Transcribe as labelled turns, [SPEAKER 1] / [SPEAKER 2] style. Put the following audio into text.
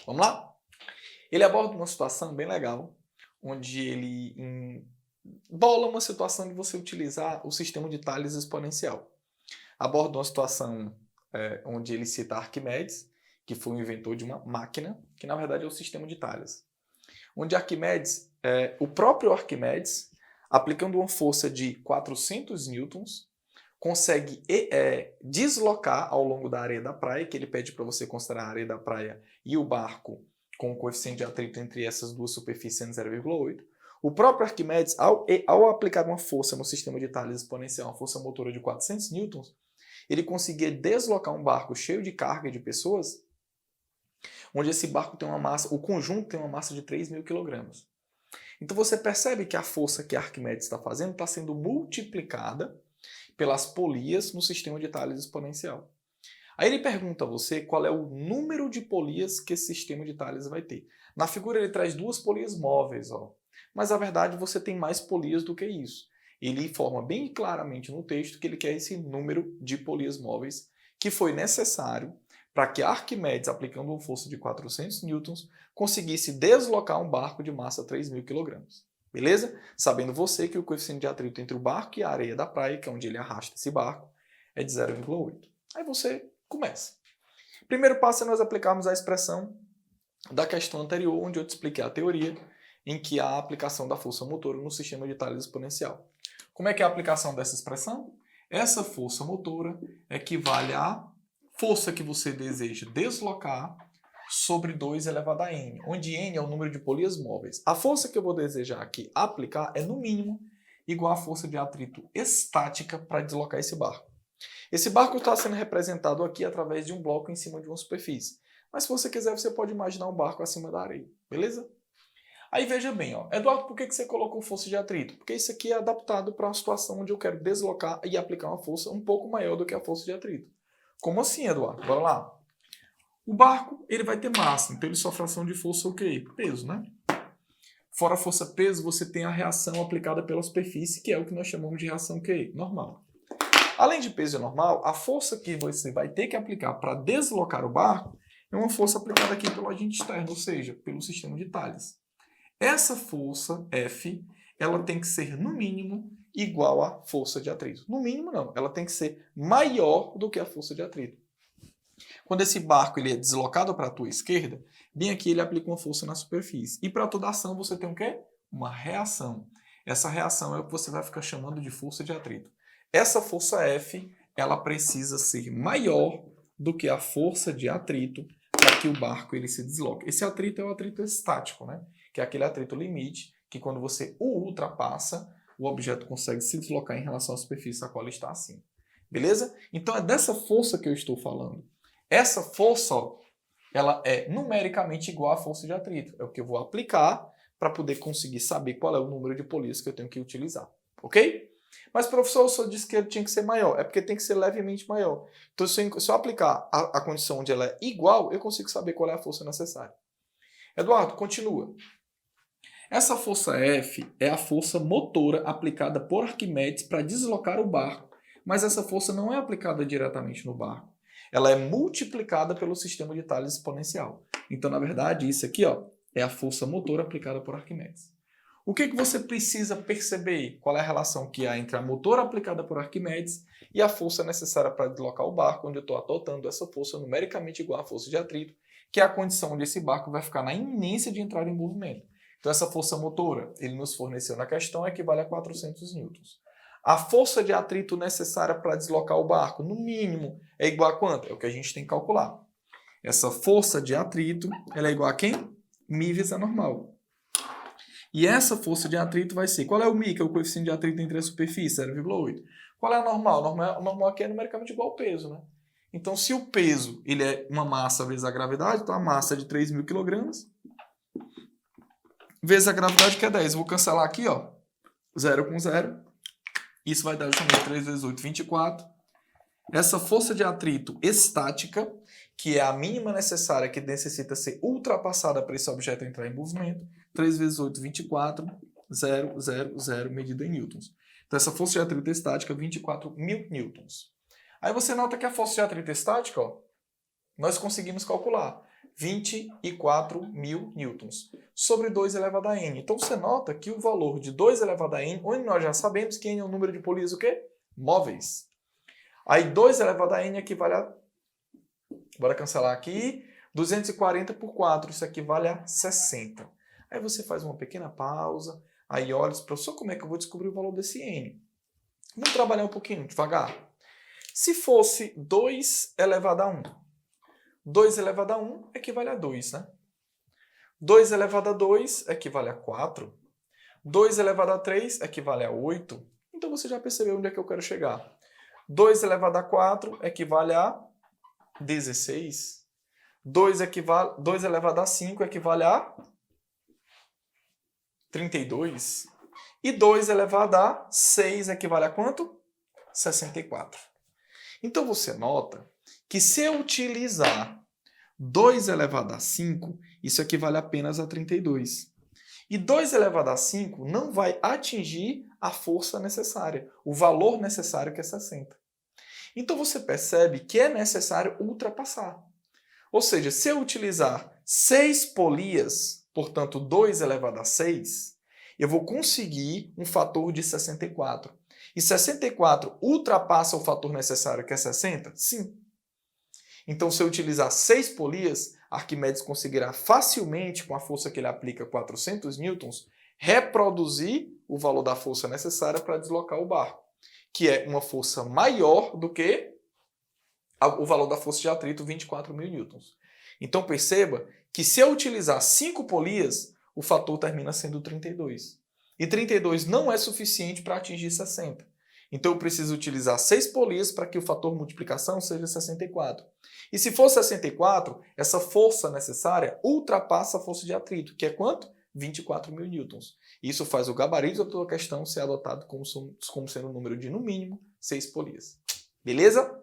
[SPEAKER 1] Vamos lá? Ele aborda uma situação bem legal, onde ele bola uma situação de você utilizar o sistema de Thales exponencial. Aborda uma situação onde ele cita Arquimedes, que foi o inventor de uma máquina, que na verdade é o sistema de Thales. Onde Arquimedes, o próprio Arquimedes, aplicando uma força de 400 newtons, consegue deslocar ao longo da areia da praia, que ele pede para você considerar a areia da praia e o barco com o coeficiente de atrito entre essas duas superfícies sendo 0,8. O próprio Arquimedes, ao aplicar uma força no sistema de Thales exponencial, uma força motora de 400 newtons, ele conseguia deslocar um barco cheio de carga de pessoas, onde esse barco tem uma massa, o conjunto tem uma massa de 3.000 kg. Então você percebe que a força que Arquimedes está fazendo está sendo multiplicada pelas polias no sistema de Thales exponencial. Aí ele pergunta a você qual é o número de polias que esse sistema de Thales vai ter. Na figura ele traz duas polias móveis, ó. Mas na verdade você tem mais polias do que isso. Ele informa bem claramente no texto que ele quer esse número de polias móveis que foi necessário para que Arquimedes, aplicando uma força de 400 newtons, conseguisse deslocar um barco de massa 3.000 kg. Beleza? Sabendo você que o coeficiente de atrito entre o barco e a areia da praia, que é onde ele arrasta esse barco, é de 0,8. Aí você começa. Primeiro passo é nós aplicarmos a expressão da questão anterior, onde eu te expliquei a teoria em que há a aplicação da força motora no sistema de Thales exponencial. Como é que é a aplicação dessa expressão? Essa força motora equivale à força que você deseja deslocar sobre 2 elevado a n, onde n é o número de polias móveis. A força que eu vou desejar aqui aplicar é, no mínimo, igual à força de atrito estática para deslocar esse barco. Esse barco está sendo representado aqui através de um bloco em cima de uma superfície. Mas se você quiser, você pode imaginar um barco acima da areia, beleza? Aí veja bem, ó, Eduardo, por que você colocou força de atrito? Porque isso aqui é adaptado para uma situação onde eu quero deslocar e aplicar uma força um pouco maior do que a força de atrito. Como assim, Eduardo? Bora lá. O barco, ele vai ter massa, então ele sofre ação de força o quê? Peso, né? Fora a força-peso, você tem a reação aplicada pela superfície, que é o que nós chamamos de reação o quê? Normal. Além de peso normal, a força que você vai ter que aplicar para deslocar o barco é uma força aplicada aqui pelo agente externo, ou seja, pelo sistema de Thales. Essa força, F, ela tem que ser, no mínimo, igual à força de atrito. No mínimo, não. Ela tem que ser maior do que a força de atrito. Quando esse barco ele é deslocado para a tua esquerda, bem aqui ele aplica uma força na superfície. E para toda ação você tem o quê? Uma reação. Essa reação é o que você vai ficar chamando de força de atrito. Essa força F, ela precisa ser maior do que a força de atrito para que o barco ele se desloque. Esse atrito é o atrito estático, né? Que é aquele atrito limite que quando você o ultrapassa, o objeto consegue se deslocar em relação à superfície a qual ele está acima. Beleza? Então é dessa força que eu estou falando. Essa força, ó, ela é numericamente igual à força de atrito. É o que eu vou aplicar para poder conseguir saber qual é o número de polias que eu tenho que utilizar. Ok? Mas, professor, o senhor disse que ele tinha que ser maior. É porque tem que ser levemente maior. Então, se eu aplicar a condição onde ela é igual, eu consigo saber qual é a força necessária. Eduardo, continua. Essa força F é a força motora aplicada por Arquimedes para deslocar o barco, mas essa força não é aplicada diretamente no barco. Ela é multiplicada pelo sistema de Thales exponencial. Então, na verdade, isso aqui ó, é a força motora aplicada por Arquimedes. O que você precisa perceber? Qual é a relação que há entre a motora aplicada por Arquimedes e a força necessária para deslocar o barco, onde eu estou adotando essa força numericamente igual à força de atrito, que é a condição onde esse barco vai ficar na iminência de entrar em movimento. Então, essa força motora, ele nos forneceu na questão, equivale a 400 newtons. A força de atrito necessária para deslocar o barco, no mínimo, é igual a quanto? É o que a gente tem que calcular. Essa força de atrito, ela é igual a quem? Mi vezes a normal. E essa força de atrito vai ser, qual é o Mi, que é o coeficiente de atrito entre a superfície? 0,8. Qual é a normal? O normal aqui é numericamente igual ao peso, né? Então, se o peso ele é uma massa vezes a gravidade, então a massa é de 3.000 kg, vezes a gravidade, que é 10. Vou cancelar aqui, ó. 0 com 0. Isso vai dar justamente 3 vezes 8, 24. Essa força de atrito estática, que é a mínima necessária que necessita ser ultrapassada para esse objeto entrar em movimento. 3 vezes 8, 24. 0, 0, 0, medida em newtons. Então, essa força de atrito estática, 24.000 newtons. Aí você nota que a força de atrito estática, ó, nós conseguimos calcular 24 mil newtons sobre 2 elevado a n. Então você nota que o valor de 2 elevado a n, onde nós já sabemos que n é o número de polias o quê? Móveis. Aí 2 elevado a n equivale a... Bora cancelar aqui. 240 por 4, isso equivale a 60. Aí você faz uma pequena pausa, aí olha, professor, como é que eu vou descobrir o valor desse n? Vamos trabalhar um pouquinho, devagar. Se fosse 2 elevado a 1, 2 elevado a 1 equivale a 2, né? 2 elevado a 2 equivale a 4. 2 elevado a 3 equivale a 8. Então você já percebeu onde é que eu quero chegar. 2 elevado a 4 equivale a 16. 2 elevado a 5 equivale a 32. E 2 elevado a 6 equivale a quanto? 64. Então você nota que se eu utilizar 2 elevado a 5, isso equivale apenas a 32. E 2 elevado a 5 não vai atingir a força necessária, o valor necessário que é 60. Então você percebe que é necessário ultrapassar. Ou seja, se eu utilizar 6 polias, portanto 2 elevado a 6, eu vou conseguir um fator de 64. E 64 ultrapassa o fator necessário, que é 60? Sim. Então, se eu utilizar 6 polias, Arquimedes conseguirá facilmente, com a força que ele aplica, 400 newtons, reproduzir o valor da força necessária para deslocar o barco, que é uma força maior do que o valor da força de atrito, 24 mil newtons. Então, perceba que se eu utilizar 5 polias, o fator termina sendo 32. E 32 não é suficiente para atingir 60. Então eu preciso utilizar 6 polias para que o fator multiplicação seja 64. E se for 64, essa força necessária ultrapassa a força de atrito, que é quanto? 24 mil newtons. Isso faz o gabarito da tua questão ser adotado como sendo um número de, no mínimo, 6 polias. Beleza?